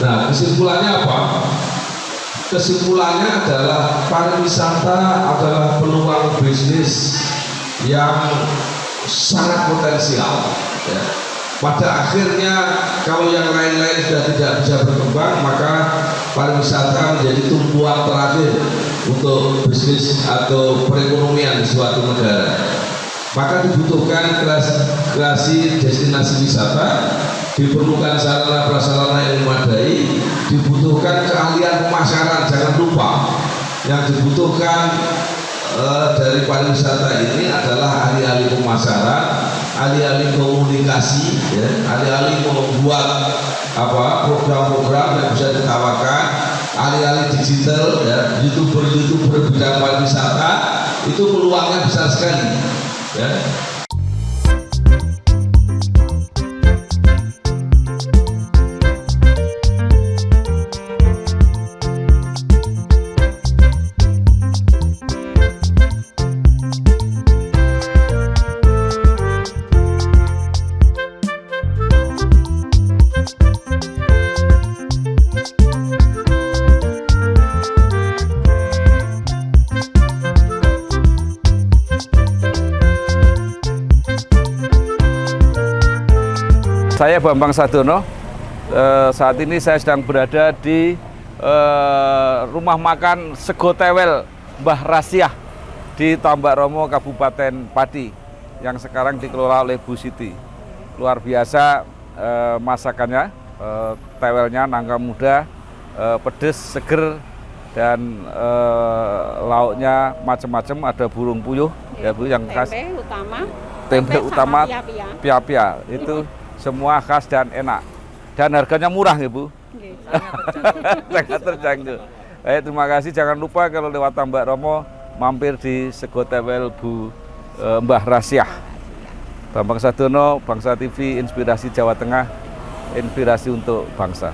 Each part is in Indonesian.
Nah, kesimpulannya apa? Kesimpulannya adalah pariwisata adalah peluang bisnis yang sangat potensial ya. Pada akhirnya kalau yang lain-lain sudah tidak bisa berkembang, maka pariwisata menjadi tumpuan terakhir untuk bisnis atau perekonomian di suatu negara. Maka dibutuhkan kreasi destinasi wisata, diperlukan sarana prasarana yang memadai, dibutuhkan keahlian pemasaran. Jangan lupa yang dibutuhkan dari pariwisata ini adalah ahli-ahli pemasaran, ahli-ahli komunikasi, ya, ahli-ahli membuat program-program yang bisa ditawarkan, ahli-ahli digital, ya, youtuber bidang pariwisata. Itu peluangnya besar sekali, ya. Saya Bambang Sadono, saat ini saya sedang berada di rumah makan Sego Tewel Mbah Rasiah di Tambak Romo, Kabupaten Pati, yang sekarang dikelola oleh Bu Siti. Luar biasa masakannya, tewelnya nangka muda, pedes, seger, dan lauknya macam-macam. Ada burung puyuh, ya Bu, yang khas. Tempe utama, pia-pia. Itu semua khas dan enak, dan harganya murah ya Bu. Sangat terjangkau. Terima kasih. Jangan lupa kalau lewat Tambak Romo mampir di Sego Tewel Bu Mbah Rasiah. Bambang Sadono, Bangsa TV, Inspirasi Jawa Tengah, inspirasi untuk bangsa.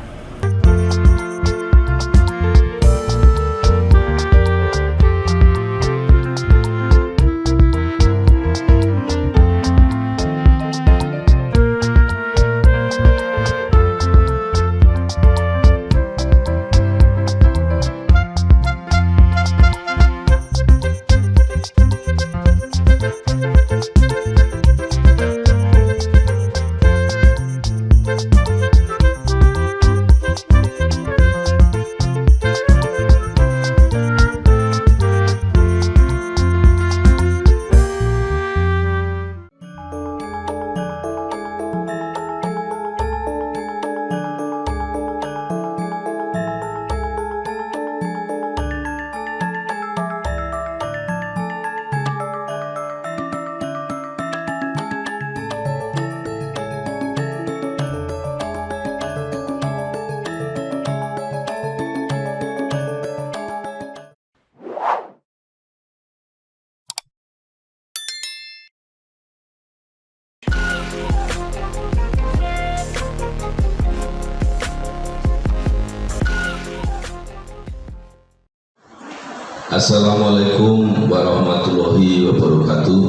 Assalamualaikum warahmatullahi wabarakatuh.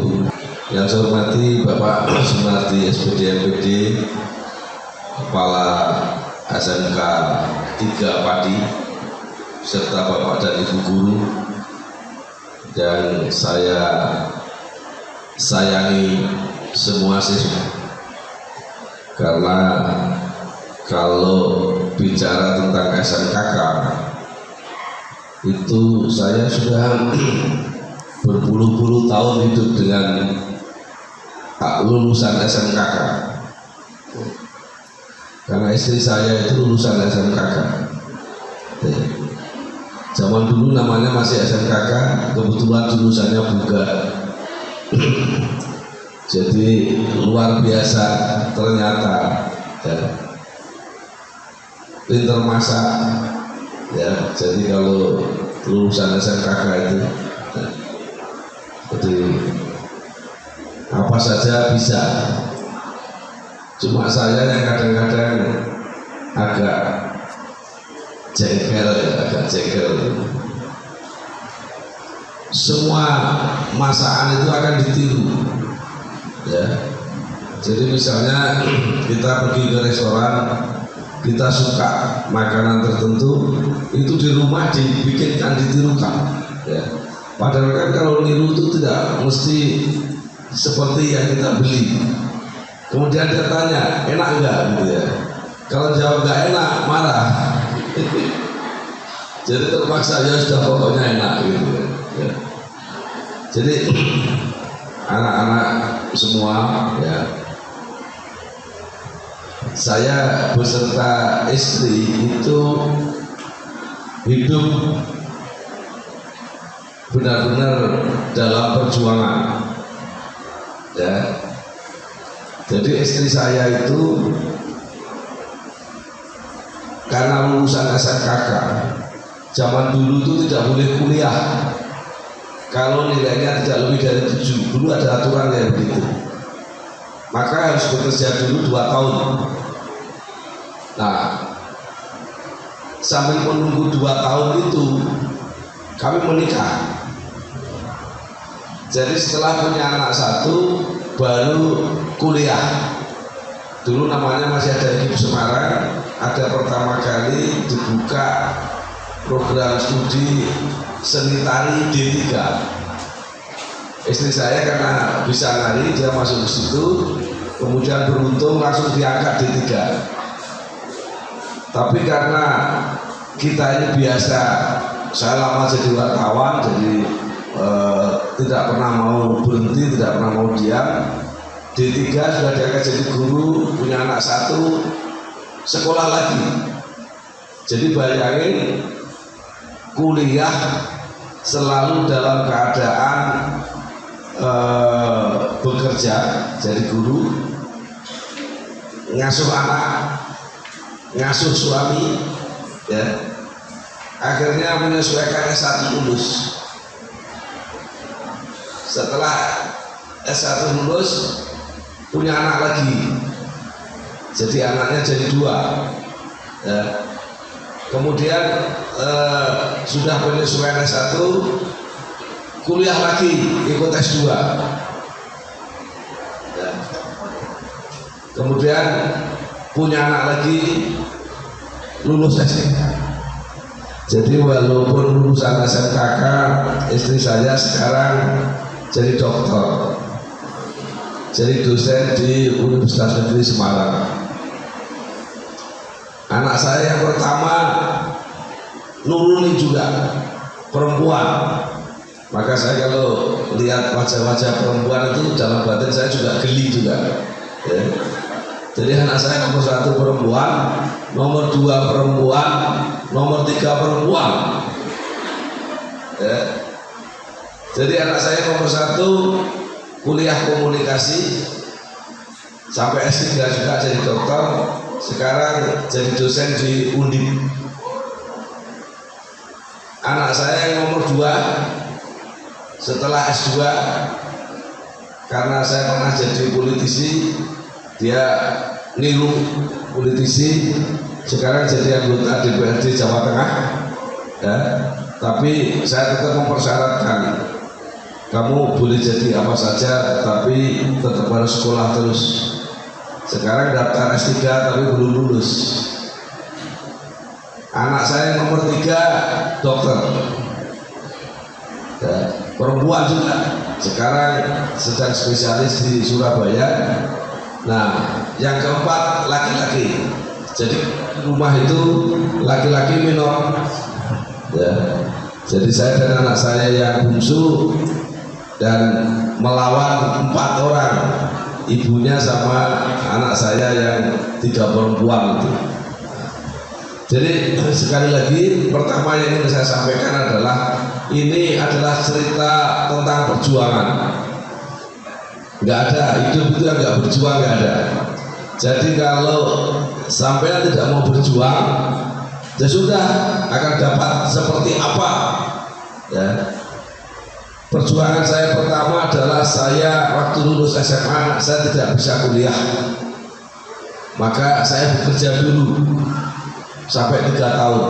Yang saya hormati Bapak Sunardi SPD MPD, Kepala SMK 3 Pati, serta Bapak dan Ibu Guru, dan saya sayangi semua siswa, karena kalau bicara tentang SMKK itu saya sudah berpuluh-puluh tahun hidup dengan lulusan SMKK, karena istri saya itu lulusan SMKK. Zaman dulu namanya masih SMKK, kebetulan jurusannya buga. Jadi luar biasa ternyata, ya, pinter masak. Ya, jadi kalau lulusan SMKK itu, jadi apa saja bisa. Cuma saya yang kadang-kadang agak jengkel, Semua masakan itu akan ditiru, ya. Jadi misalnya kita pergi ke restoran, kita suka makanan tertentu, itu di rumah dibikinkan, ditirukan ya. Padahal kan kalau niru itu tidak mesti seperti yang kita beli. Kemudian dia tanya, enak enggak gitu ya. Kalau jawab enggak enak, marah. Jadi terpaksa ya sudah, pokoknya enak gitu ya. Jadi anak-anak semua ya, saya beserta istri itu hidup benar-benar dalam perjuangan ya. Jadi istri saya itu karena lulusan SMKK, zaman dulu itu tidak boleh kuliah kalau nilainya tidak lebih dari 7. Dulu ada aturan kayak begitu. Maka harus bekerja dulu 2 tahun. Nah, sambil menunggu 2 tahun itu kami menikah. Jadi setelah punya anak 1 baru kuliah. Dulu namanya masih ada IKIP Semarang, ada pertama kali dibuka program studi seni tari D3. Istri saya karena bisa nari, dia masuk ke situ, kemudian beruntung langsung diangkat D3. Tapi karena kita ini biasa, saya lama jadi wartawan, jadi tidak pernah mau berhenti, tidak pernah mau diam. D3 sudah diangkat jadi guru, punya anak 1, sekolah lagi. Jadi bayangin, kuliah selalu dalam keadaan bekerja jadi guru, ngasuh anak, ngasuh suami ya. Akhirnya menyesuaikan S1 lulus. Setelah S1 lulus punya anak lagi, jadi anaknya jadi 2 ya. Kemudian sudah penyesuaian S1, kuliah lagi, ikut S2 ya. Kemudian punya anak lagi, lulus S3. Jadi walaupun lulusan SMKK, istri saya sekarang jadi dokter, jadi dosen di Universitas Negeri Semarang. Anak saya yang pertama Nuruni juga, perempuan. Maka saya kalau lihat wajah-wajah perempuan itu dalam batin saya juga geli juga ya. Jadi anak saya nomor 1 perempuan, nomor 2 perempuan, nomor 3 perempuan ya. Jadi anak saya nomor 1 kuliah komunikasi sampai S3 juga jadi dokter, sekarang jadi dosen di Undip. Anak saya yang nomor 2 setelah S2, karena saya pernah jadi politisi, dia niru politisi, sekarang jadi anggota DPRD Jawa Tengah ya. Tapi saya tetap mempersyaratkan, kamu boleh jadi apa saja tapi tetap harus sekolah terus. Sekarang daftar S3 tapi belum lulus. Anak saya nomor 3 dokter ya, perempuan juga, sekarang sedang spesialis di Surabaya. Nah, yang keempat laki-laki. Jadi rumah itu laki-laki minor ya. Jadi saya dan anak saya yang bungsu dan melawan 4 orang, ibunya sama anak saya yang 3 perempuan itu. Jadi sekali lagi, pertama yang ingin saya sampaikan adalah ini adalah cerita tentang perjuangan. Nggak ada hidup itu yang nggak berjuang, nggak ada. Jadi kalau sampai tidak mau berjuang, ya sudah akan dapat seperti apa ya. Perjuangan saya pertama adalah saya waktu lulus SMA saya tidak bisa kuliah, maka saya bekerja dulu sampai 3 tahun.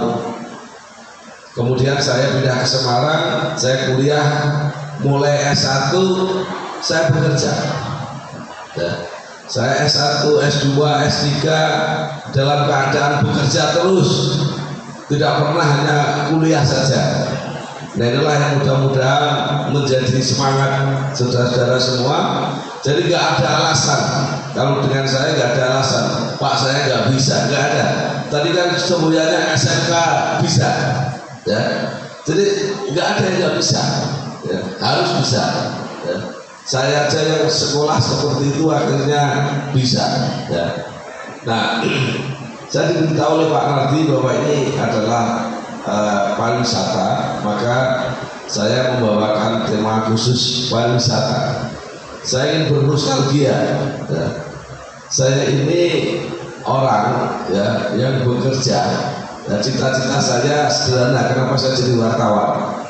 Kemudian saya pindah ke Semarang, saya kuliah mulai S1 saya bekerja ya. Saya S1, S2, S3 dalam keadaan bekerja terus, tidak pernah hanya kuliah saja. Nah inilah yang mudah-mudahan menjadi semangat saudara-saudara semua. Jadi nggak ada alasan, kalau dengan saya nggak ada alasan, Pak saya nggak bisa, nggak ada. Tadi kan semuanya SMK bisa, ya. Jadi nggak ada yang nggak bisa, ya. Harus bisa. Ya. Saya aja yang sekolah seperti itu akhirnya bisa. Ya. Nah, saya diberitahu oleh Pak Nardi bahwa ini adalah pariwisata, maka saya membawakan tema khusus pariwisata. Saya ingin bernostalgia. Ya. Saya ini orang ya yang bekerja. Ya, cita-cita saya sederhana. Kenapa saya jadi wartawan?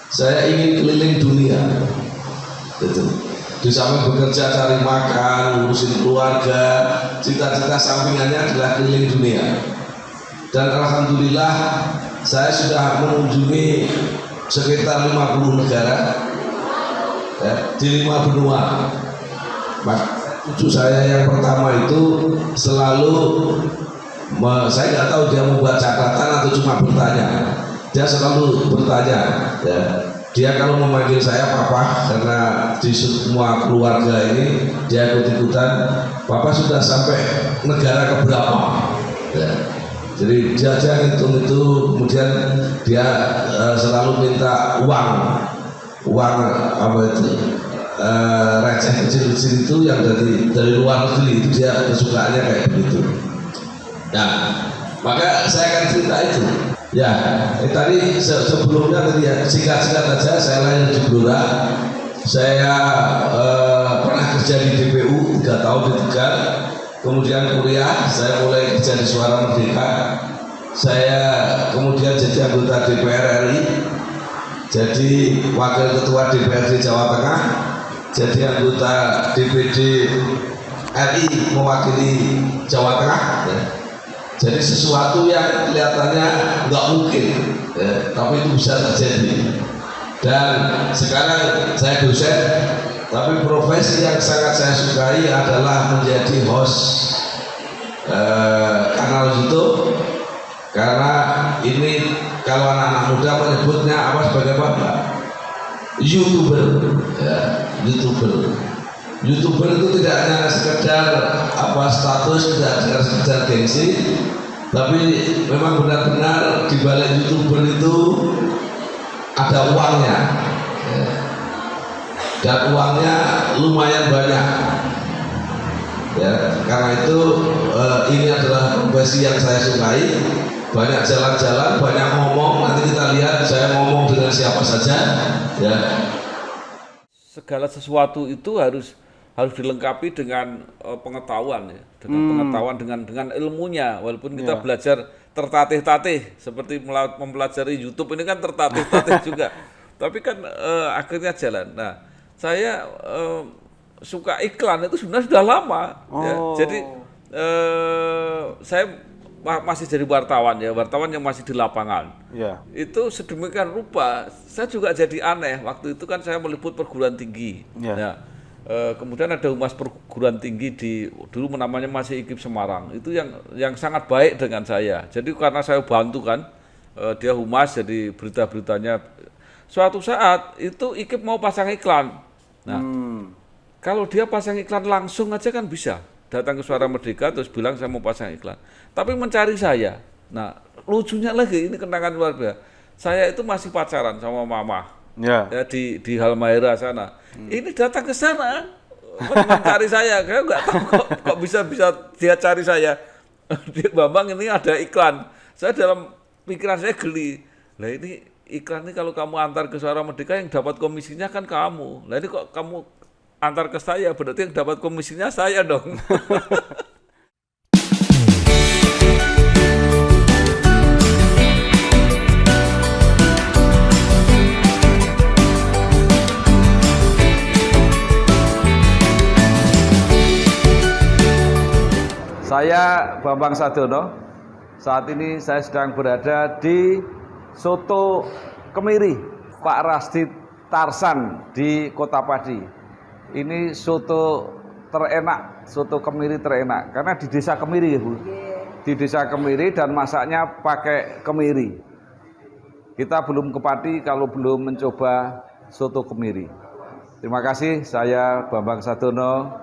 Saya ingin keliling dunia. Gitu. Di samping bekerja cari makan, ngurusin keluarga, cita-cita sampingannya adalah keliling dunia. Dan alhamdulillah saya sudah mengunjungi sekitar 50 negara, ya, di 5 benua. Cucu saya yang pertama itu selalu saya nggak tahu dia membuat catatan atau cuma bertanya. Dia selalu bertanya, ya. Dia kalau memanggil saya papa, karena di semua keluarga ini dia ikut-ikutan, papa sudah sampai negara keberapa, ya. Jadi dia ngitung itu, kemudian dia selalu minta uang apa itu receh kecil-kecil itu yang dari luar negeri, itu dia kesukaannya kayak begitu. Nah, maka saya akan cerita itu. Ya, tadi sebelumnya tadi ya singkat-singkat aja, saya lahir di Blora. Saya pernah kerja di DPU 3 tahun di Tegal. Kemudian kuliah, saya mulai kerja di Suara Merdeka. Saya kemudian jadi anggota DPR RI, jadi wakil ketua DPRD Jawa Tengah, jadi anggota DPD RI mewakili Jawa Tengah. Ya. Jadi sesuatu yang kelihatannya nggak mungkin, ya, tapi itu bisa terjadi. Dan sekarang saya dosen, tapi profesi yang sangat saya sukai adalah menjadi host kanal YouTube. Karena ini kalau anak-anak muda menyebutnya apa sebagai apa? YouTuber, ya, YouTuber. YouTuber itu tidak hanya sekedar apa status, tidak hanya sekedar gengsi, tapi memang benar-benar di balik YouTuber itu ada uangnya, ya. Dan uangnya lumayan banyak, ya. Karena itu ini adalah profesi yang saya sukai. Banyak jalan-jalan, banyak ngomong. Nanti kita lihat saya ngomong dengan siapa saja, ya. Segala sesuatu itu harus dilengkapi dengan pengetahuan, ya, dengan pengetahuan, dengan ilmunya. Walaupun kita belajar tertatih-tatih seperti mempelajari YouTube ini kan tertatih-tatih juga, tapi kan akhirnya jalan. Nah, saya suka iklan itu sebenarnya sudah lama, ya. Jadi saya masih jadi wartawan, ya, wartawan yang masih di lapangan. Itu sedemikian rupa, saya juga jadi aneh. Waktu itu kan saya meliput perguruan tinggi. Nah, kemudian ada humas perguruan tinggi dulu namanya masih IKIP Semarang, itu yang sangat baik dengan saya. Jadi karena saya bantu kan, dia humas, jadi berita-beritanya. Suatu saat itu IKIP mau pasang iklan. Nah, kalau dia pasang iklan langsung aja kan bisa datang ke Suara Merdeka terus bilang saya mau pasang iklan. Tapi mencari saya. Nah, lucunya lagi, ini kenangan luar biasa. Saya itu masih pacaran sama mama. Ya, di Halmahera sana. Ini datang ke sana mencari saya. Saya nggak tahu kok bisa dia cari saya. Bambang, ini ada iklan. Saya dalam pikiran saya geli. Lah ini iklan ini kalau kamu antar ke Suara Merdeka yang dapat komisinya kan kamu. Lah ini kok kamu antar ke saya, berarti yang dapat komisinya saya dong. Saya Bambang Sadono. Saat ini saya sedang berada di Soto Kemiri, Pak Rasdi Tarsan di Kota Padi. Ini soto terenak, soto kemiri terenak. Karena di desa Kemiri ya Bu. Di desa Kemiri dan masaknya pakai kemiri. Kita belum ke Pati kalau belum mencoba soto kemiri. Terima kasih, saya Bambang Sadono,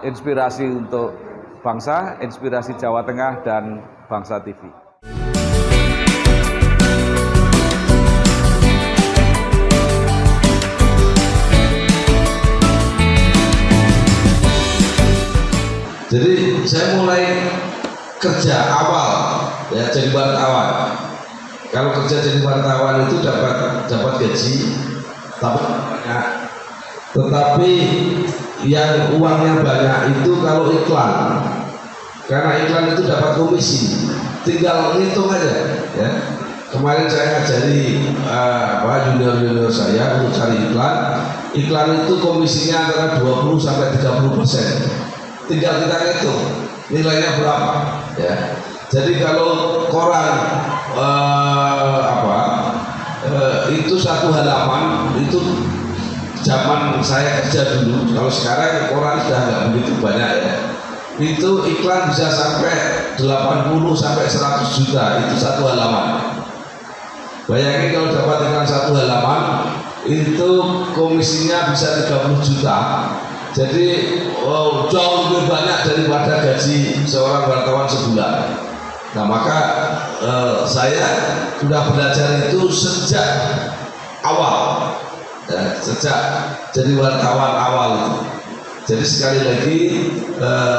inspirasi untuk bangsa, inspirasi Jawa Tengah dan Bangsa TV. Jadi saya mulai kerja awal ya jadi wartawan. Kalau kerja jadi wartawan itu dapat gaji, tetapi yang uangnya banyak itu kalau iklan, karena iklan itu dapat komisi. Tinggal ngitung aja. Ya. Kemarin saya ngajari junior saya untuk cari iklan. Iklan itu komisinya antara 20 sampai 30%. Tinggal kita hitung nilainya berapa. Ya. Jadi kalau koran itu satu halaman itu zaman saya kerja dulu. Kalau sekarang koran sudah nggak begitu banyak ya. Itu iklan bisa sampai 80 sampai 100 juta itu satu halaman. Bayangin kalau dapat iklan satu halaman itu komisinya bisa 30 juta. Jadi jauh lebih banyak daripada gaji seorang wartawan sebulan. Nah maka saya sudah belajar itu sejak awal, ya, sejak jadi wartawan awal itu. Jadi sekali lagi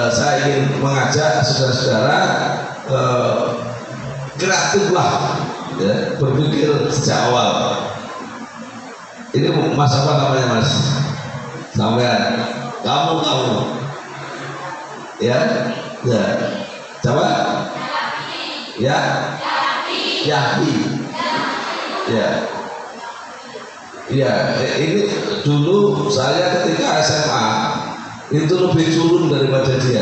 saya ingin mengajak saudara-saudara kreatiflah, ya, berpikir sejak awal. Ini mas apa namanya mas? Sampean, kamu, ya, ya, coba. Ya, Yahi, ya, ya. Ini dulu saya ketika SMA itu lebih culun daripada dia.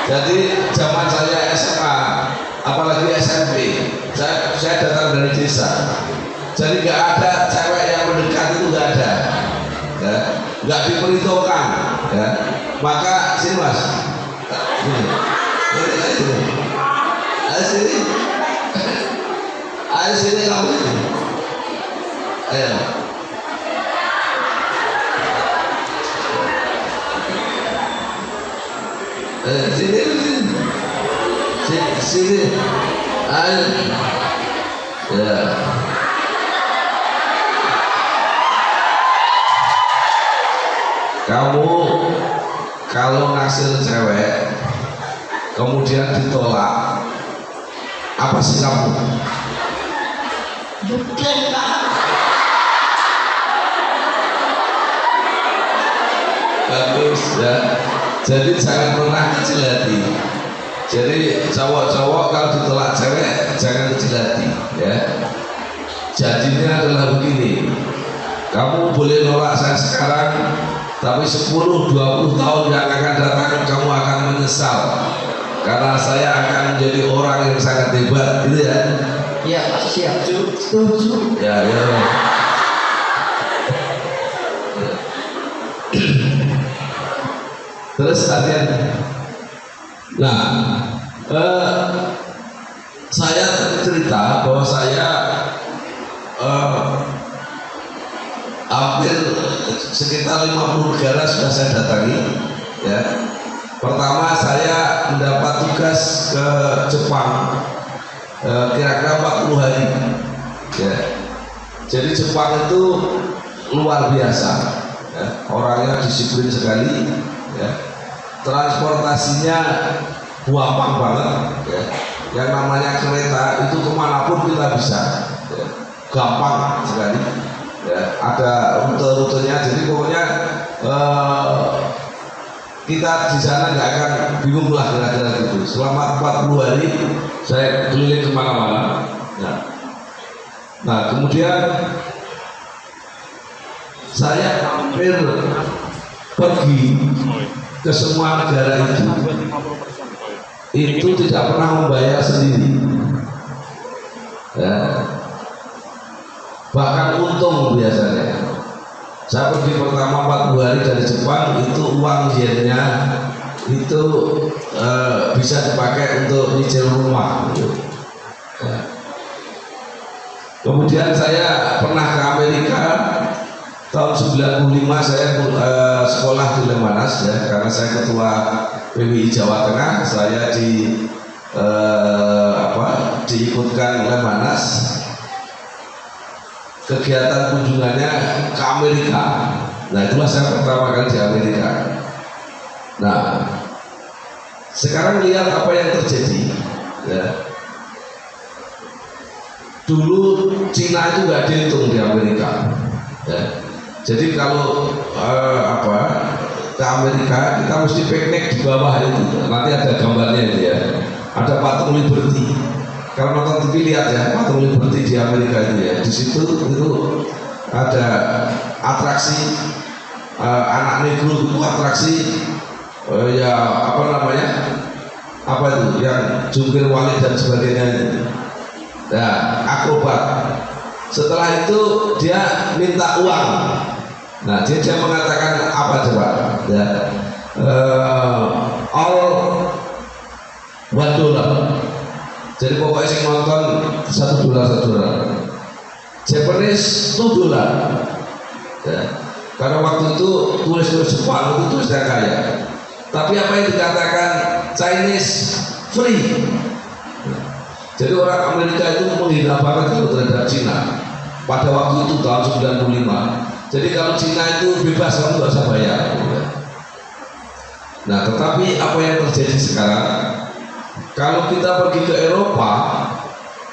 Jadi zaman saya SMA, apalagi SMP, saya datang dari desa. Jadi nggak ada cewek yang mendekat itu nggak ada, ya, nggak diperhitungkan, ya. Maka sini mas, sini, ayo sini kamu, ayo. Sini, ayo, ya. Kamu kalau naksir cewek kemudian ditolak, apa sih kamu? Bagus ya. Jadi jangan pernah kecil hati. Jadi cowok-cowok kalau ditolak cewek jangan kecil hati, ya. Jadinya adalah begini. Kamu boleh nolak saya sekarang, tapi 10-20 tahun yang akan datang kamu akan menyesal karena saya akan menjadi orang yang sangat hebat, gitu ya? Iya, siap. Setuju. Ya. Terus latihan. Nah, saya cerita bahwa saya hampir sekitar 50 negara sudah saya datangi, ya. Pertama saya mendapat tugas ke Jepang kira-kira 40 hari, ya. Jadi Jepang itu luar biasa, ya. Orangnya disiplin sekali, ya. Transportasinya gampang banget, ya. Yang namanya kereta itu kemanapun kita bisa, ya. Gampang sekali. Ya, ada rute-rutenya, jadi pokoknya kita di sana nggak akan bingung lah kira-kira gitu. Selama 40 hari saya keliling kemana-mana. Nah kemudian saya hampir pergi ke semua negara itu tidak pernah membayar sendiri. Ya. bahkan untung biasanya. Saya pergi pertama 40 hari dari Jepang, itu uang yennya itu bisa dipakai untuk nyicil rumah gitu. Ya. Kemudian saya pernah ke Amerika tahun 95, saya sekolah di Lemanas ya, karena saya ketua PWI Jawa Tengah, saya diikutkan Lemanas, kegiatan kunjungannya ke Amerika. Nah, itulah saya pertama kali di Amerika. Nah, sekarang lihat apa yang terjadi ya. Dulu Cina itu nggak dihitung di Amerika ya. Jadi kalau ke Amerika kita mesti piknik di bawah itu, nanti ada gambarnya itu ya, ada patung Liberty. Kalau nonton TV lihat ya, patung Liberty di Amerika itu ya, di situ itu ada atraksi anak negro, itu atraksi ya apa itu yang jungkir balik dan sebagainya itu. Nah, akrobat. Setelah itu dia minta uang. Nah, dia mengatakan apa coba? Ya, all $1. Jadi pokoknya sing nonton $1. Japanese $2. Ya. Karena waktu itu tulis-tulis Jepang itu tulisnya kaya. Tapi apa yang dikatakan Chinese free. Jadi orang Amerika itu menghina banget kalau terhadap Cina pada waktu itu tahun 95. Jadi kalau Cina itu bebas, kamu nggak usah bayar. Nah, tetapi apa yang terjadi sekarang? Kalau kita pergi ke Eropa,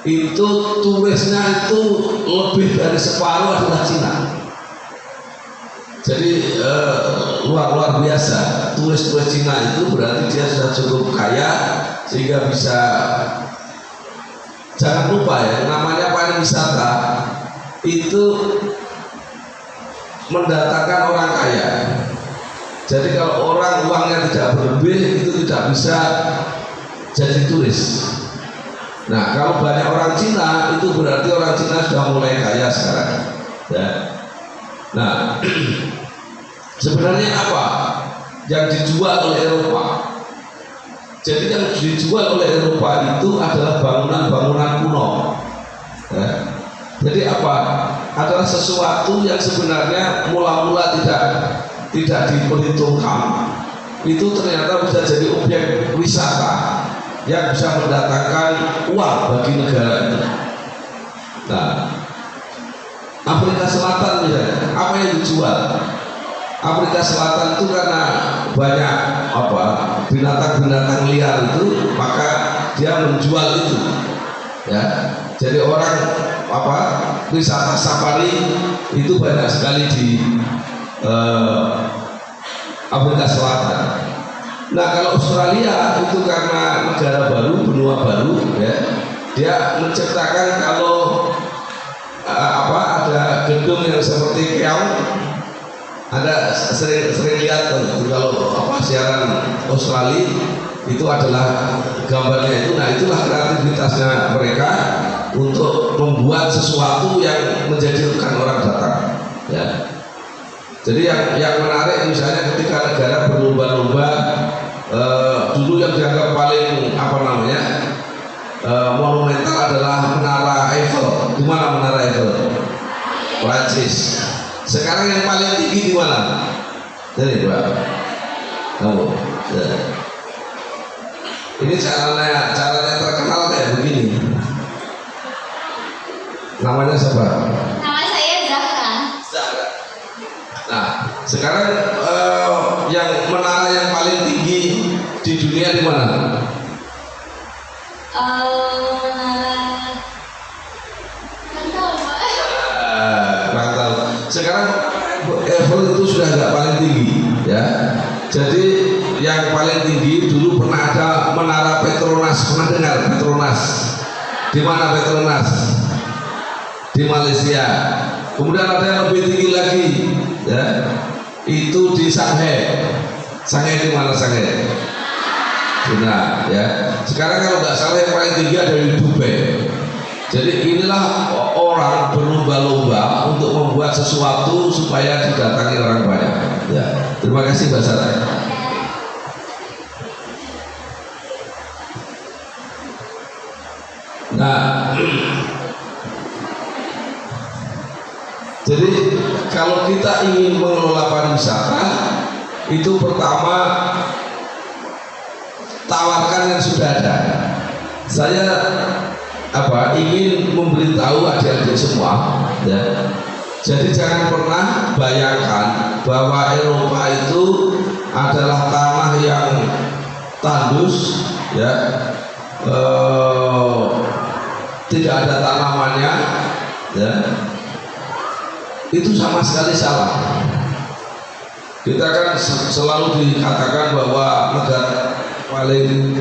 itu turisnya itu lebih dari separuh adalah Cina. Jadi luar biasa. Turis-turis Cina itu berarti dia sudah cukup kaya sehingga bisa. Jangan lupa ya, namanya pariwisata itu mendatangkan orang kaya. Jadi kalau orang uangnya tidak berlebih, itu tidak bisa jadi turis. Nah, kalau banyak orang Cina, itu berarti orang Cina sudah mulai kaya sekarang ya. Nah, sebenarnya apa yang dijual oleh Eropa? Jadi yang dijual oleh Eropa itu adalah bangunan-bangunan kuno ya. Jadi apa? Adalah sesuatu yang sebenarnya mula-mula tidak diperhitungkan, itu ternyata bisa jadi objek wisata yang bisa mendatangkan uang bagi negara itu. Nah, Afrika Selatan misalnya, apa yang dijual? Afrika Selatan itu karena banyak binatang-binatang liar itu, maka dia menjual itu ya. Jadi orang wisata safari itu banyak sekali di Afrika Selatan. Nah, kalau Australia itu karena negara baru, benua baru ya, dia menciptakan kalau ada gedung yang seperti keong. Ada sering lihat kalau siaran Australia itu adalah gambarnya itu. Nah, itulah kreativitasnya mereka untuk membuat sesuatu yang menjadikan orang datang ya. Jadi yang menarik misalnya ketika negara berlomba-lomba, dulu yang dianggap paling monumental adalah Menara Eiffel. Di mana Menara Eiffel? Prancis. Sekarang yang paling tinggi di mana? Jadi Pak, kamu. Ya. Ini caranya terkenal kayak begini. Namanya siapa? Nama saya Zahra. Nah, sekarang yang menara yang paling tinggi di dunia di mana? Sekarang Eiffel itu sudah nggak paling tinggi ya. Jadi yang paling tinggi dulu pernah ada Menara Petronas. Pernah dengar Petronas? Di mana Petronas? Di Malaysia. Kemudian ada yang lebih tinggi lagi ya, itu di Shanghai. Shanghai di mana Shanghai? China ya. Sekarang kalau nggak salah yang paling tinggi ada di Dubai Jadi inilah orang berlomba-lomba untuk membuat sesuatu supaya didatangi orang banyak. Ya, terima kasih Mbak Sarah. Nah, jadi kalau kita ingin mengelola pariwisata, itu pertama tawarkan yang sudah ada. Saya ingin memberitahu adik-adik semua, ya. Jadi jangan pernah bayangkan bahwa Eropa itu adalah tanah yang tandus, ya, tidak ada tanamannya, ya. Itu sama sekali salah. Kita kan selalu dikatakan bahwa negara paling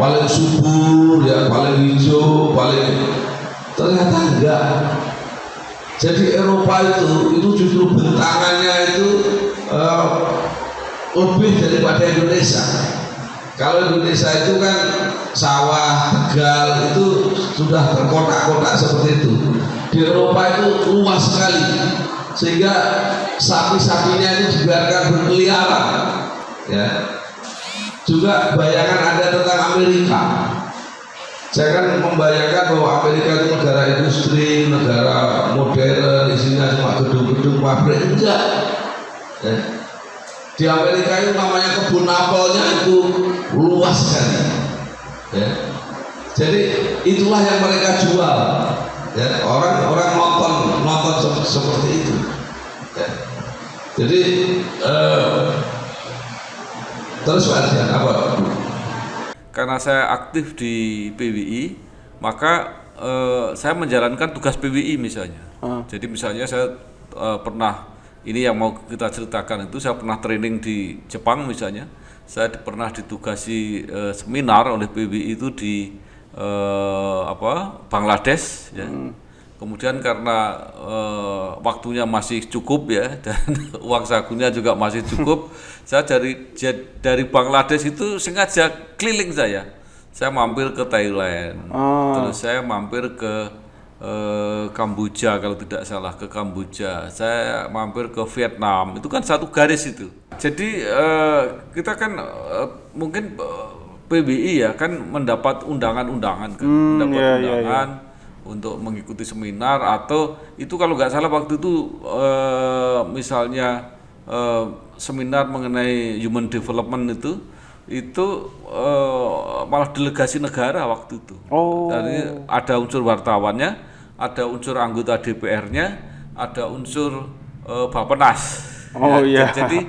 paling subur, ya, paling hijau, ternyata enggak. Jadi Eropa itu justru bentangannya itu lebih daripada Indonesia. Kalau Indonesia itu kan sawah, tegal itu sudah terkotak-kotak seperti itu. Di Eropa itu luas sekali, sehingga sapi-sapinya itu dibiarkan berkeliaran, ya. Juga bayangan Anda tentang Amerika, jangan membayangkan bahwa Amerika itu negara industri, negara modern, isinya cuma gedung-gedung pabrik, enggak, ya. Di Amerika itu namanya kebun apelnya itu luas sekali, ya. Jadi itulah yang mereka jual, ya. Orang nonton seperti itu, ya. Jadi terus apa? Karena saya aktif di PWI, maka saya menjalankan tugas PWI misalnya. Jadi misalnya saya pernah, ini yang mau kita ceritakan itu, saya pernah training di Jepang misalnya. Saya pernah ditugasi seminar oleh PWI itu di Bangladesh, ya. Kemudian karena waktunya masih cukup, ya, dan uang sakunya juga masih cukup, saya dari Bangladesh itu sengaja keliling saya mampir ke Thailand, terus saya mampir ke Kamboja kalau tidak salah, ke Kamboja, saya mampir ke Vietnam, itu kan satu garis itu. Jadi kita kan mungkin PBI, ya, kan mendapat undangan-undangan, kan, undangan untuk mengikuti seminar, atau itu kalau nggak salah waktu itu misalnya seminar mengenai human development itu malah delegasi negara waktu itu. Jadi ada unsur wartawannya, ada unsur anggota DPR-nya, ada unsur Bappenas. Jadi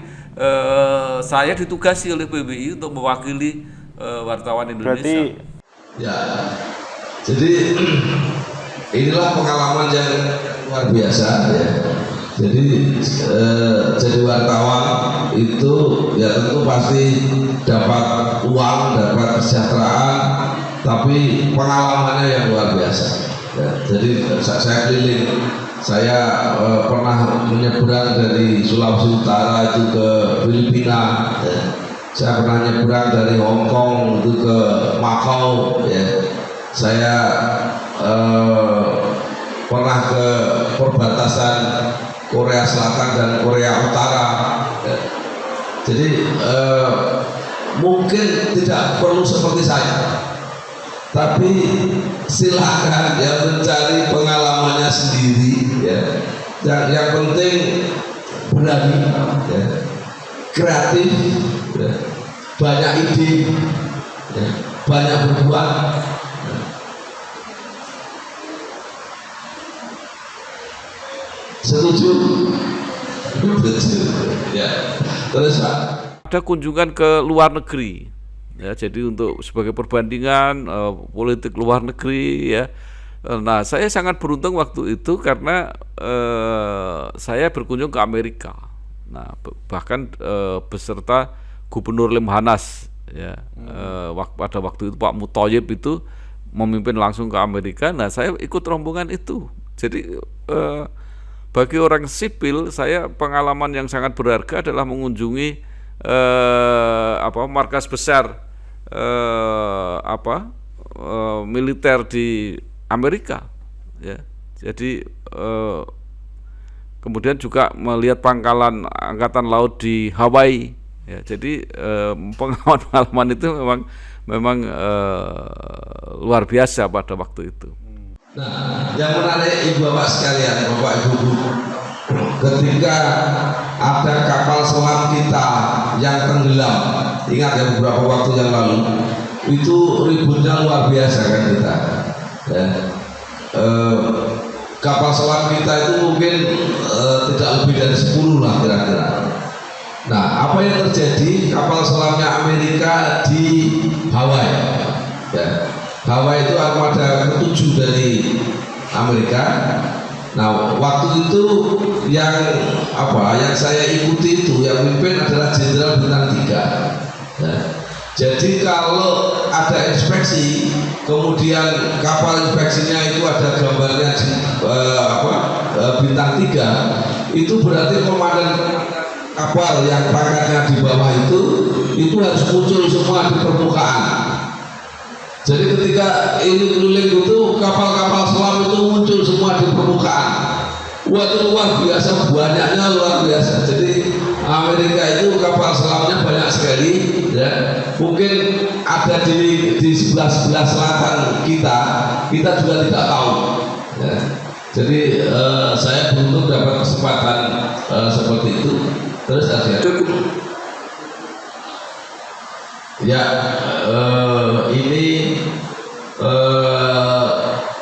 saya ditugasi oleh PBI untuk mewakili wartawan Indonesia. Ya, jadi inilah pengalaman yang luar biasa, ya. Jadi jadi wartawan itu, ya, tentu pasti dapat uang, dapat kesejahteraan, tapi pengalamannya yang luar biasa, ya. Jadi saya keliling, saya pernah menyeberang dari Sulawesi Utara itu ke Filipina, ya. Saya pernah nyebrang dari Hong Kong itu ke Macau, ya. Saya pernah ke perbatasan Korea Selatan dan Korea Utara, ya. Jadi mungkin tidak perlu seperti saya, tapi silakan, ya, mencari pengalamannya sendiri, ya. Yang penting berani, ya, kreatif, ya, banyak ide, ya, banyak berbuat. Setuju? Ya. Terus Pak, ada kunjungan ke luar negeri, ya, jadi untuk sebagai perbandingan politik luar negeri, ya. Nah, saya sangat beruntung waktu itu karena saya berkunjung ke Amerika. Nah, bahkan beserta Gubernur Lemhanas, ya. Pada waktu itu Pak Muthoyib itu memimpin langsung ke Amerika. Nah, saya ikut rombongan itu. Jadi bagi orang sipil, saya pengalaman yang sangat berharga adalah mengunjungi markas besar militer di Amerika, ya. Jadi kemudian juga melihat pangkalan angkatan laut di Hawaii, ya. Jadi pengalaman itu memang luar biasa pada waktu itu. Nah, yang menarik ibu bapak sekalian, bapak ibu, ketika ada kapal selam kita yang tenggelam, ingat ya beberapa waktu yang lalu, itu ributnya luar biasa kan kita. Ya. Kapal selam kita itu mungkin tidak lebih dari 10 lah kira-kira. Nah, apa yang terjadi? Kapal selamnya Amerika di Hawaii. Ya. Hawaii itu armada ke-7 dari Amerika. Nah, waktu itu yang saya ikuti itu yang memimpin adalah Jenderal Bintang 3. Ya. Jadi kalau ada inspeksi, kemudian kapal inspeksinya itu ada gambarnya bintang 3, itu berarti komandan kapal yang pangkatnya di bawah itu harus muncul semua di permukaan. Jadi ketika ini keliling itu kapal-kapal selam itu muncul semua di permukaan. Wah, itu luar biasa, banyaknya luar biasa. Jadi Amerika itu kapal selamnya banyak sekali, ya. Mungkin ada di sebelah selatan kita juga tidak tahu, ya. Jadi saya beruntung dapat kesempatan seperti itu. Terus ada ya, ini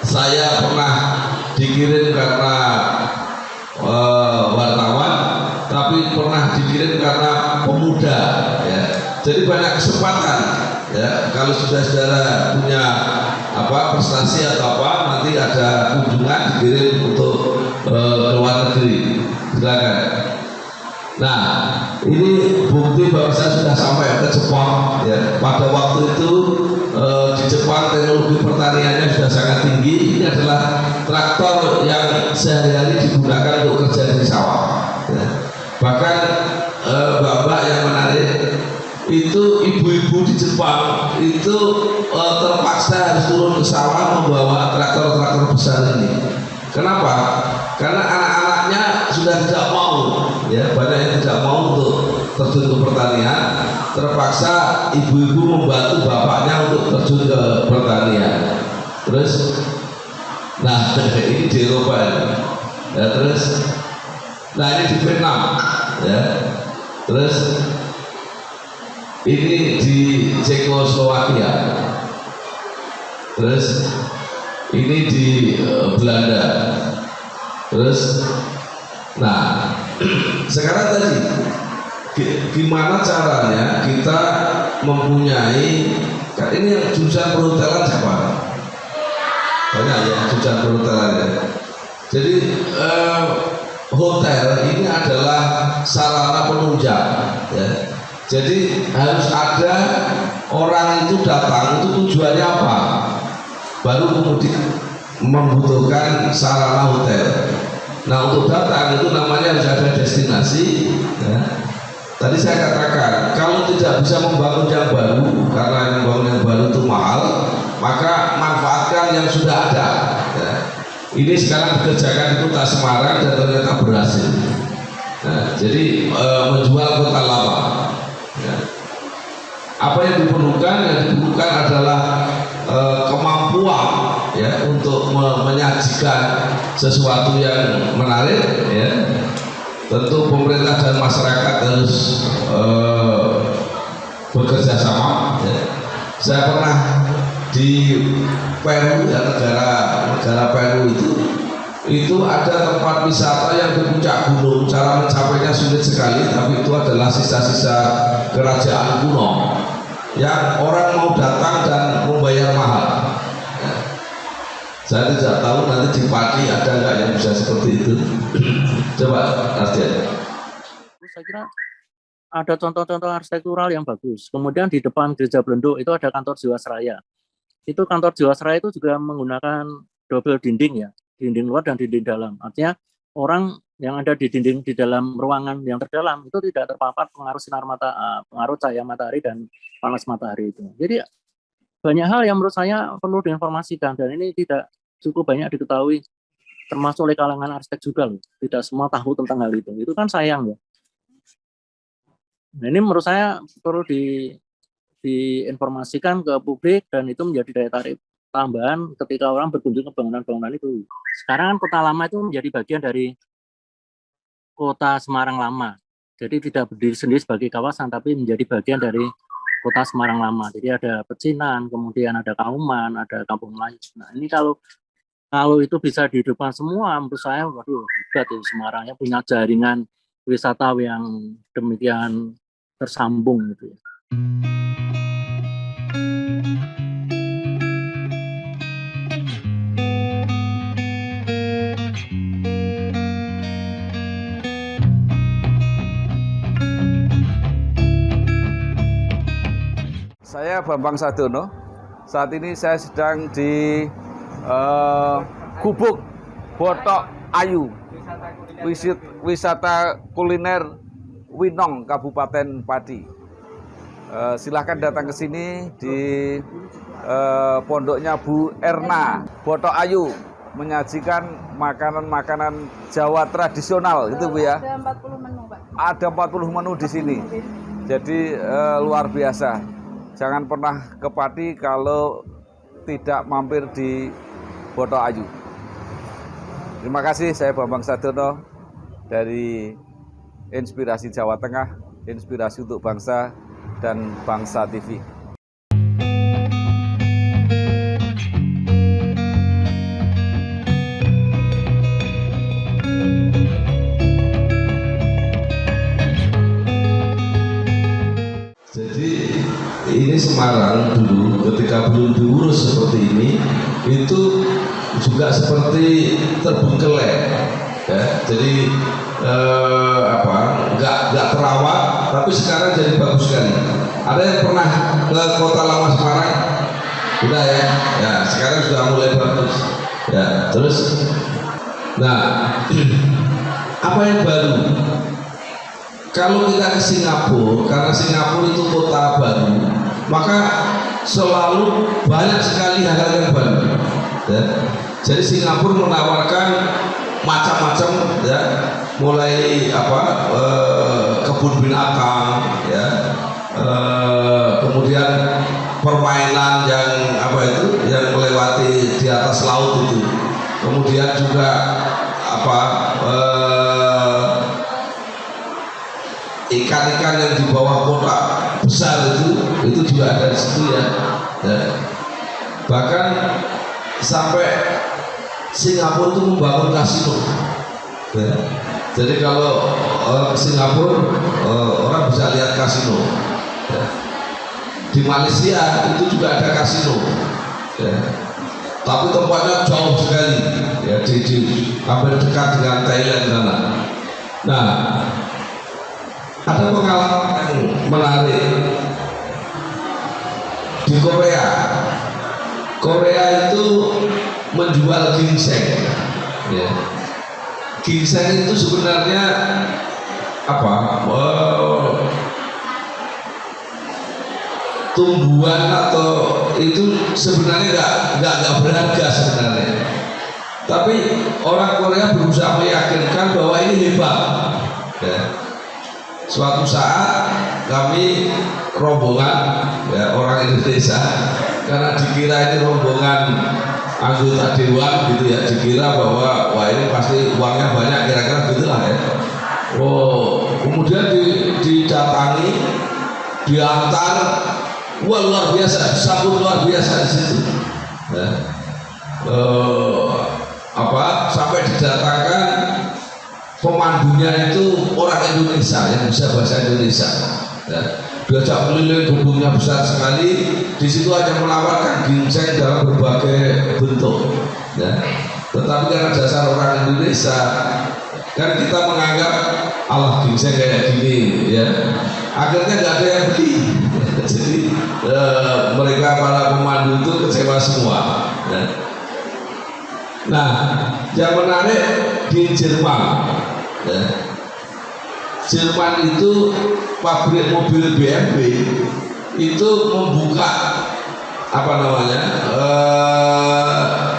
saya pernah dikirim karena wartawan, tapi pernah dikirim karena pemuda, ya. Jadi banyak kesempatan, ya. Kalau sudah saudara punya prestasi atau nanti ada kunjungan dikirim untuk ke luar negeri, silakan. Nah, ini bukti bahwa saya sudah sampai ke Jepang, ya. Pada waktu itu di Jepang teknologi pertaniannya sudah sangat tinggi. Ini adalah traktor yang sehari-hari digunakan untuk kerja di sawah, ya. Bahkan bapak yang menarik itu ibu-ibu di Jepang itu terpaksa harus turun ke sawah membawa traktor-traktor besar ini. Kenapa? Karena anak-anaknya sudah tidak mau, ya, banyak yang tidak mau untuk terjun ke pertanian. Terpaksa ibu-ibu membantu bapaknya untuk terjun ke pertanian. Terus, nah ini di Eropa ini, ya. Terus, nah ini di Vietnam, ya. Terus ini di Cekoslowakia. Terus ini di Belanda. Terus, nah sekarang tadi gimana caranya kita mempunyai, ini yang jurusan perhotelan siapa? Banyak ya jurusan perhotelan, ya. Jadi hotel ini adalah sarana penunjang, ya. Jadi harus ada orang itu datang, itu tujuannya apa? Baru kemudian membutuhkan sarana hotel. Nah, untuk datang itu namanya harus ada destinasi, ya. Tadi saya katakan kalau tidak bisa membangun yang baru karena yang membangun yang baru itu mahal, maka manfaatkan yang sudah ada, ya. Ini sekarang dikerjakan di Kota Semarang dan ternyata berhasil. Nah, jadi menjual kota lama, ya. Apa yang diperlukan? Yang diperlukan adalah kemampuan, ya, untuk menyajikan sesuatu yang menarik, ya. Tentu pemerintah dan masyarakat harus bekerja sama, ya. Saya pernah di Peru, ya, negara Peru itu ada tempat wisata yang di puncak gunung. Cara mencapainya sulit sekali, tapi itu adalah sisa-sisa kerajaan kuno yang orang mau datang dan membayar mahal, ya. Saya tidak tahu nanti di Pati ada nggak yang bisa seperti itu. Coba Ardian. Saya kira ada contoh-contoh arsitektural yang bagus. Kemudian di depan Gereja Belenduk itu ada kantor Jiwasraya. Itu kantor Jiwasraya itu juga menggunakan double dinding, ya, dinding luar dan dinding dalam. Artinya orang yang ada di dinding di dalam ruangan yang terdalam itu tidak terpapar pengaruh sinar pengaruh cahaya matahari dan panas matahari itu. Jadi banyak hal yang menurut saya perlu diinformasikan dan ini tidak cukup banyak diketahui termasuk oleh kalangan arsitek juga loh. Tidak semua tahu tentang hal itu. Itu kan sayang ya. Nah, ini menurut saya perlu diinformasikan ke publik dan itu menjadi daya tarik tambahan ketika orang berkunjung ke bangunan-bangunan itu. Sekarang kan Kota Lama itu menjadi bagian dari Kota Semarang Lama. Jadi tidak berdiri sendiri sebagai kawasan tapi menjadi bagian dari Kota Semarang Lama. Jadi ada Pecinan, kemudian ada Kauman, ada Kampung Melayu. Nah, ini kalau itu bisa dihidupkan semua, menurut saya, waduh, hebat ya Semarangnya punya jaringan wisata yang demikian tersambung gitu ya. Saya Bambang Sadono. Saat ini saya sedang di Gubuk Botok Ayu, wisata kuliner Winong, Kabupaten Pati. Silahkan datang ke sini di pondoknya Bu Erna. Botok Ayu menyajikan makanan-makanan Jawa tradisional, gitu Bu ya. Ada 40 menu, Pak. Ada 40 menu di sini. Jadi luar biasa. Jangan pernah ke Pati kalau tidak mampir di Botok Ayu. Terima kasih, saya Bambang Sadono dari Inspirasi Jawa Tengah, Inspirasi untuk Bangsa dan Bangsa TV. Ini Semarang dulu ketika belum diurus seperti ini itu juga seperti terbengkelai ya. Jadi nggak terawat tapi sekarang jadi bagus sekali. Ada yang pernah ke Kota Lama Semarang? Udah ya, ya sekarang sudah mulai bagus ya. Terus nah apa yang baru? Kalau kita ke Singapura, karena Singapura itu kota baru, maka selalu banyak sekali hal-hal yang baru. Ya. Jadi Singapura menawarkan macam-macam, ya, mulai kebun binatang, ya, kemudian permainan yang yang melewati di atas laut itu, kemudian juga ikan-ikan yang di bawah kotak besar itu juga ada di situ ya. Bahkan sampai Singapura itu membangun kasino ya. Jadi kalau ke Singapura orang bisa lihat kasino ya. Di Malaysia itu juga ada kasino ya. Tapi tempatnya jauh sekali ya, hampir dekat dengan Thailand sana. Nah, ada pengalaman yang menarik di Korea. Korea itu menjual ginseng. Ya. Ginseng itu sebenarnya tumbuhan atau itu sebenarnya nggak berharga sebenarnya. Tapi orang Korea berusaha meyakinkan bahwa ini hebat. Ya. Suatu saat kami rombongan ya, orang Indonesia, karena dikira ini rombongan anggota dewan gitu ya, dikira bahwa wah ini pasti uangnya banyak, kira-kira gitulah ya. Oh, kemudian didatangi, diantar, wah luar biasa, disambut luar biasa di situ. Ya. Sampai didatangkan pemandunya itu orang Indonesia yang bisa bahasa Indonesia. Ya. Diajak keliling, gedungnya besar sekali. Di situ hanya menawarkan ginseng dalam berbagai bentuk. Ya. Tetapi karena dasar orang Indonesia, kan kita menganggap Allah ginseng kayak gini, ya. Akhirnya nggak ada yang beli. Jadi mereka para pemandu itu kecewa semua. Ya. Nah, yang menarik di Jerman. Ya. Jerman itu pabrik mobil BMW itu membuka apa namanya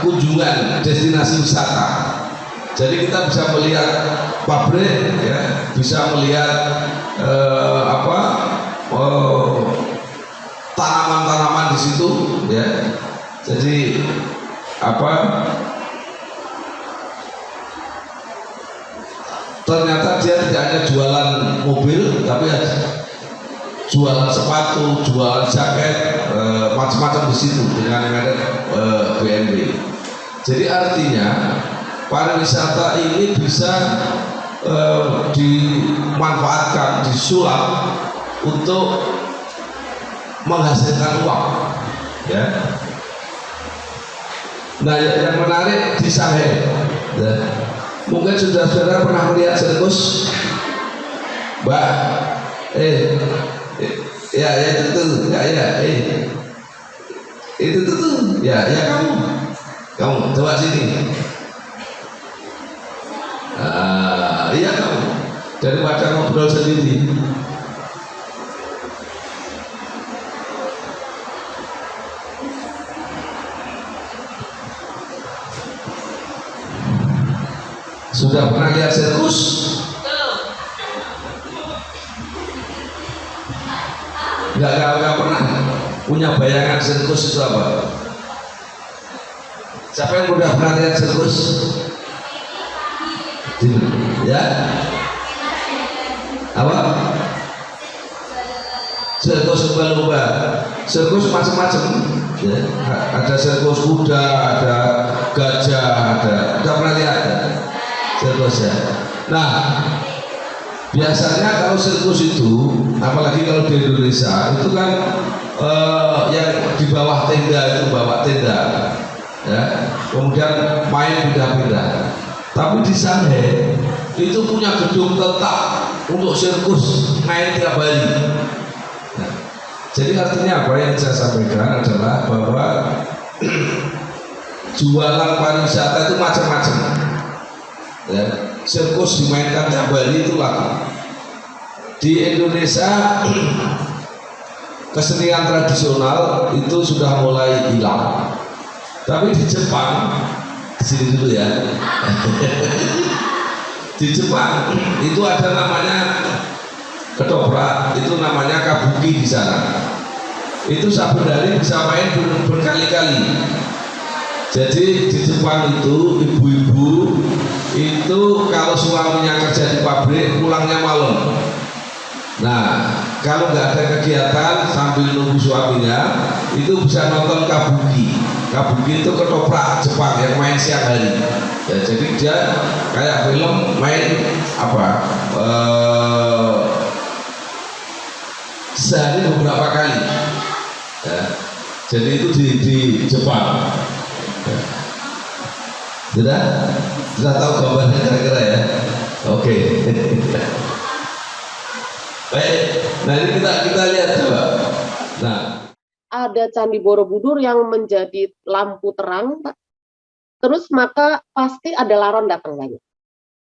kunjungan destinasi wisata. Jadi kita bisa melihat pabrik, ya, bisa melihat tanaman-tanaman di situ, ya. Jadi ternyata dia tidak hanya jualan mobil, tapi jualan sepatu, jualan jaket, macam-macam di situ dengan merek BMW. Jadi artinya pariwisata ini bisa dimanfaatkan, disulap untuk menghasilkan uang, ya. Nah, yang menarik di Shanghai, ya. Mungkin saudara-saudara pernah melihat sirkus, Mbak? Ya itu tuh, ya kamu coba sini. Iya kamu, daripada ngobrol sendiri. Sudah pernah lihat sirkus? Enggak pernah punya bayangan sirkus itu apa? Siapa yang udah pernah lihat sirkus? Ya? Apa? Sirkus lumba-lumba, sirkus macam-macam. Ya. Ada sirkus kuda, ada gajah, udah pernah lihat sirkus, ya? Nah, biasanya kalau sirkus itu, apalagi kalau di Indonesia itu kan yang di bawah tenda itu bawa tenda, ya, kemudian main pindah-pindah. Tapi di Shanghai itu punya gedung tetap untuk sirkus main tiap hari. Nah, jadi artinya apa yang saya sampaikan adalah bahwa jualan pariwisata itu macam-macam, ya. Sirkus dimainkan tiap hari itu laku. Di Indonesia kesenian tradisional itu sudah mulai hilang, tapi di Jepang, kesini dulu ya. Di Jepang itu ada namanya ketoprak, itu namanya kabuki di sana. Itu saben hari bisa main berkali-kali. Jadi di Jepang itu ibu-ibu itu kalau suaminya kerja di pabrik pulangnya malam. Nah, kalau nggak ada kegiatan sambil nunggu suaminya itu bisa nonton kabuki. Kabuki itu ketoprak Jepang yang main siang hari. Ya, jadi dia kayak film main sehari beberapa kali. Ya, jadi itu di Jepang. Sudah tahu gambarnya kira-kira ya? Oke. Baik, nah ini kita lihat coba. Nah, ada Candi Borobudur yang menjadi lampu terang, Pak. Terus maka pasti ada laron datang lagi.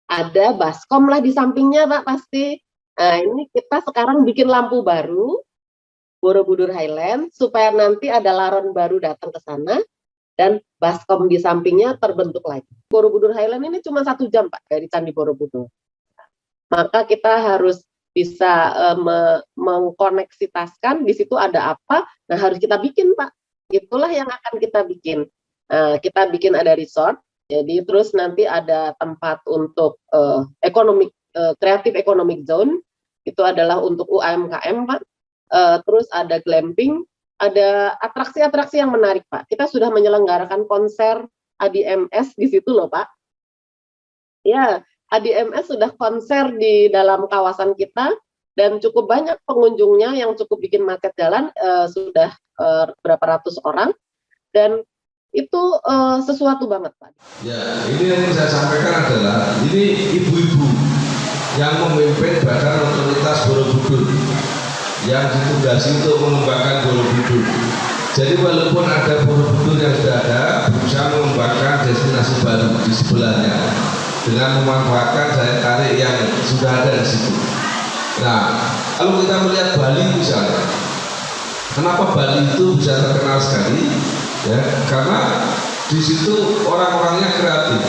Ada baskom lah di sampingnya, Pak, pasti. Nah, ini kita sekarang bikin lampu baru, Borobudur Highland, supaya nanti ada laron baru datang ke sana, dan baskom di sampingnya terbentuk lagi. Borobudur Highland ini cuma 1 jam, Pak, dari Candi Borobudur. Maka kita harus bisa mengkoneksitaskan di situ ada apa, nah harus kita bikin, Pak. Itulah yang akan kita bikin. Kita bikin ada resort, jadi terus nanti ada tempat untuk kreatif economic zone, itu adalah untuk UMKM, Pak. Terus ada glamping, ada atraksi-atraksi yang menarik, Pak. Kita sudah menyelenggarakan konser ADMS di situ loh, Pak. Ya, ADMS sudah konser di dalam kawasan kita dan cukup banyak pengunjungnya yang cukup bikin macet jalan, sudah berapa ratus orang, dan itu sesuatu banget, Pak. Ya, ini yang saya sampaikan adalah ini ibu-ibu yang memimpin Badan Otoritas Borobudur yang ditugasi untuk mengembangkan Borobudur. Jadi walaupun ada Borobudur yang sudah ada, berusaha mengembangkan destinasi baru di sebelahnya dengan memanfaatkan daya tarik yang sudah ada di situ. Nah, kalau kita melihat Bali misalnya, Kenapa Bali itu bisa terkenal sekali? Ya, karena di situ orang-orangnya kreatif.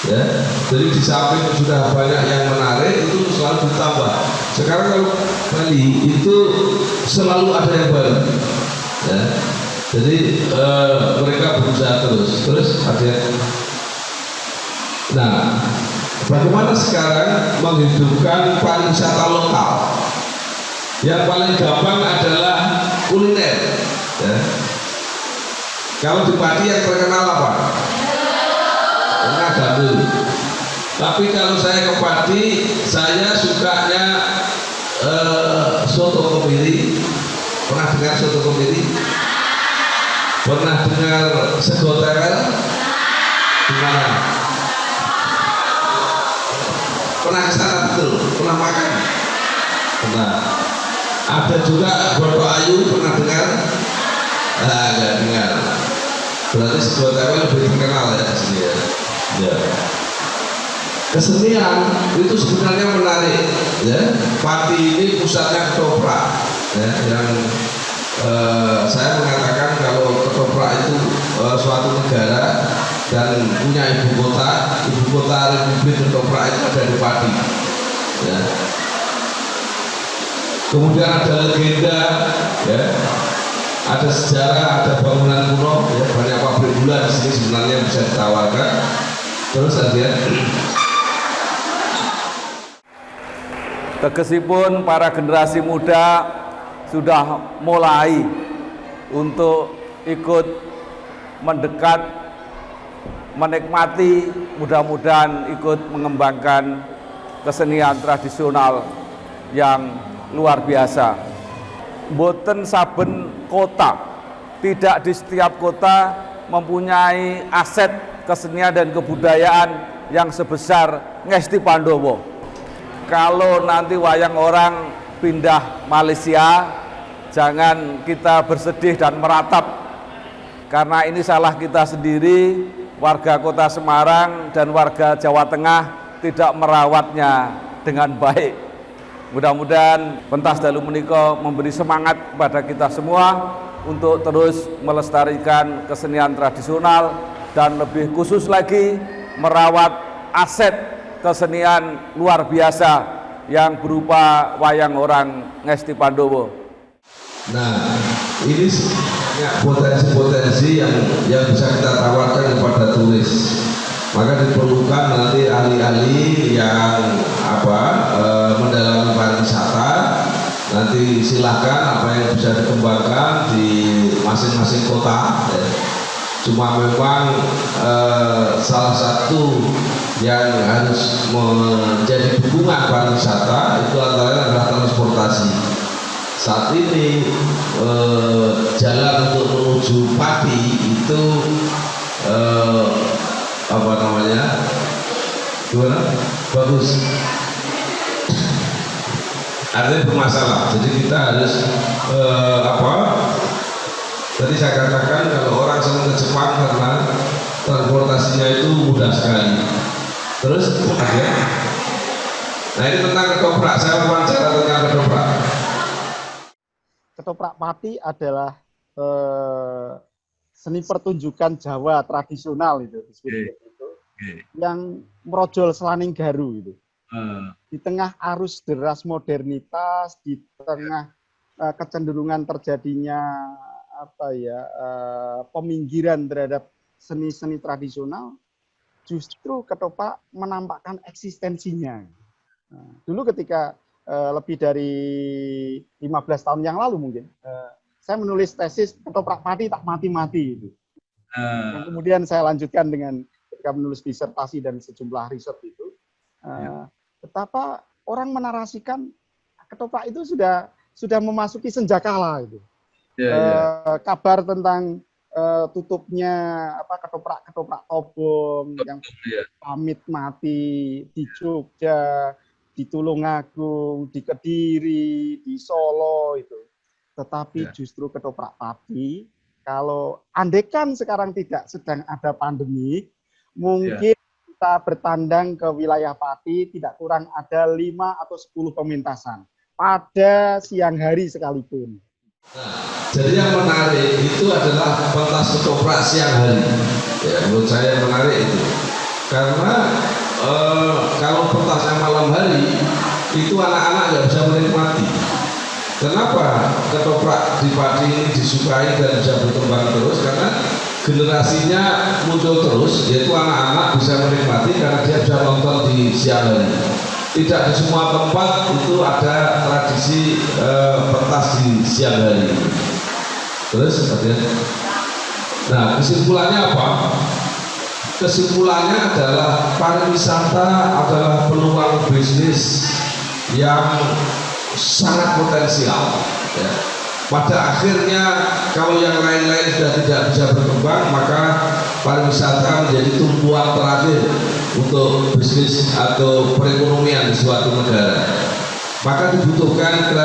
Ya, jadi di samping sudah banyak yang menarik, itu selalu ditambah. Sekarang kalau Bali itu selalu ada yang baru. Ya, jadi mereka berusaha terus ada. Nah, bagaimana sekarang menghidupkan pariwisata lokal? Yang paling gampang adalah kuliner. Ya. Kalau di Pati yang terkenal apa? Gandul. Tapi kalau saya ke Pati, saya sukanya soto kemiri. Pernah dengar soto kemiri? Pernah dengar sego tewel? Di mana? Pernah ke sana betul? Pernah makan? Pernah. Ada juga Boto Ayu, pernah dengar? Nah, nggak dengar. Berarti sego tewel lebih terkenal ya di sini ya. Ya. Kesenian itu sebenarnya menarik ya. Pati ini pusatnya ketoprak ya, yang saya mengatakan kalau ketoprak itu suatu negara dan punya ibu kota Republik Ketoprak itu ada di Pati ya. Kemudian ada legenda ya, ada sejarah, ada bangunan kuno ya, banyak pabrik gula di sini sebenarnya bisa ditawarkan. Terus ada tegesipun para generasi muda sudah mulai untuk ikut mendekat, menikmati, mudah-mudahan ikut mengembangkan kesenian tradisional yang luar biasa. Boten saben kota, tidak di setiap kota mempunyai aset kesenian dan kebudayaan yang sebesar Ngesti Pandowo. Kalau nanti wayang orang pindah Malaysia, jangan kita bersedih dan meratap, karena ini salah kita sendiri, warga kota Semarang dan warga Jawa Tengah tidak merawatnya dengan baik. Mudah-mudahan pentas dalu menika memberi semangat kepada kita semua untuk terus melestarikan kesenian tradisional dan lebih khusus lagi merawat aset kesenian luar biasa yang berupa wayang orang Ngesti Pandowo. Nah, ini potensi-potensi yang bisa kita tawarkan kepada turis. Maka diperlukan nanti ahli-ahli yang mendalami pariwisata. Nanti silakan apa yang bisa dikembangkan di masing-masing kota. Cuma memang salah satu yang harus menjadi dukungan pariwisata itu antara adalah transportasi. Saat ini jalan untuk menuju Pati itu gimana? Bagus. Artinya bermasalah. Jadi kita harus tadi saya katakan kalau orang senang ke Jepang karena transportasinya itu mudah sekali. Terus ada. Nah ini tentang ketoprak. Saya wawancara tentang ketoprak. Ketoprak Pati adalah seni pertunjukan Jawa tradisional itu, yang merojol Selaning Garu itu. Di tengah arus deras modernitas, di tengah kecenderungan terjadinya peminggiran terhadap seni-seni tradisional, justru ketoprak menampakkan eksistensinya. Dulu ketika lebih dari 15 tahun yang lalu mungkin, saya menulis tesis ketoprak Pati tak mati-mati itu. Dan kemudian saya lanjutkan dengan ketika menulis disertasi dan sejumlah riset itu, betapa orang menarasikan ketoprak itu sudah memasuki senjakala itu. Kabar tentang tutupnya ketoprak Tobong yang pamit mati di Jogja, di Tulungagung, di Kediri, di Solo itu. Tetapi justru ketoprak Pati, kalau andekan sekarang tidak sedang ada pandemi, mungkin kita bertandang ke wilayah Pati tidak kurang ada 5 atau 10 pementasan pada siang hari sekalipun. Nah, Jadi yang menarik itu adalah pentas ketoprak siang hari. Ya, menurut saya menarik itu. Karena kalau pentasnya malam hari itu anak-anak nggak bisa menikmati. Kenapa ketoprak di Pati ini disukai dan bisa berkembang terus? Karena generasinya muncul terus, yaitu anak-anak bisa menikmati karena dia bisa nonton di siang hari. Tidak di semua tempat itu ada tradisi pentas di siang hari. Terus, nah kesimpulannya apa? Kesimpulannya adalah pariwisata adalah peluang bisnis yang sangat potensial. Ya. Pada akhirnya kalau yang lain-lain sudah tidak bisa berkembang, maka pariwisata menjadi tumpuan terakhir untuk bisnis atau perekonomian di suatu negara. Maka dibutuhkan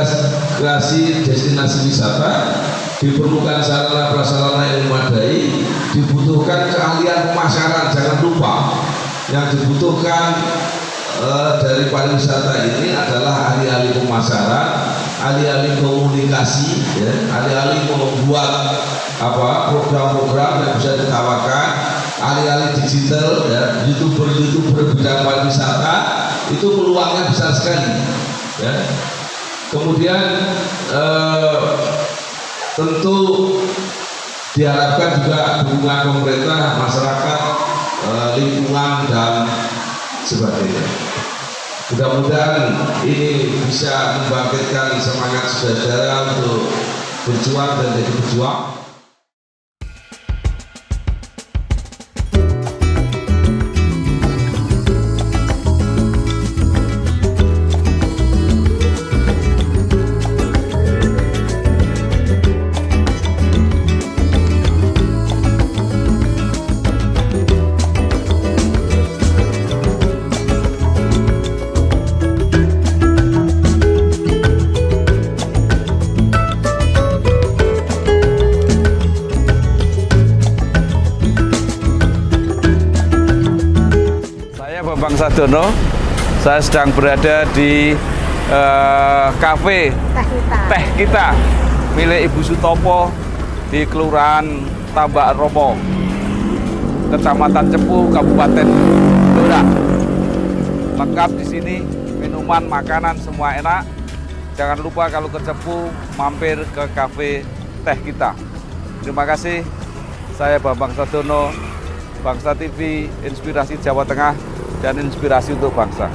kreasi destinasi wisata, diperlukan sarana prasarana yang memadai, dibutuhkan keahlian pemasaran. Jangan lupa yang dibutuhkan dari pariwisata ini adalah ahli-ahli pemasaran, ahli-ahli komunikasi, ya, ahli-ahli membuat program-program yang bisa ditawarkan, ahli-ahli digital, ya, youtuber bidang pariwisata itu peluangnya besar sekali. Ya. Kemudian tentu diharapkan juga dukungan pemerintah, masyarakat, lingkungan dan sebagainya. Mudah-mudahan ini bisa membangkitkan semangat saudara untuk berjuang dan jadi berjuang. Bambang Sadono, saya sedang berada di kafe Teh Kita milik Ibu Sutopo di Kelurahan Tambak Romo, Kecamatan Cepu, Kabupaten Blora. Lengkap di sini, minuman, makanan semua enak. Jangan lupa kalau ke Cepu mampir ke kafe Teh Kita. Terima kasih. Saya Bambang Sadono, Bangsa TV, inspirasi Jawa Tengah dan inspirasi untuk bangsa.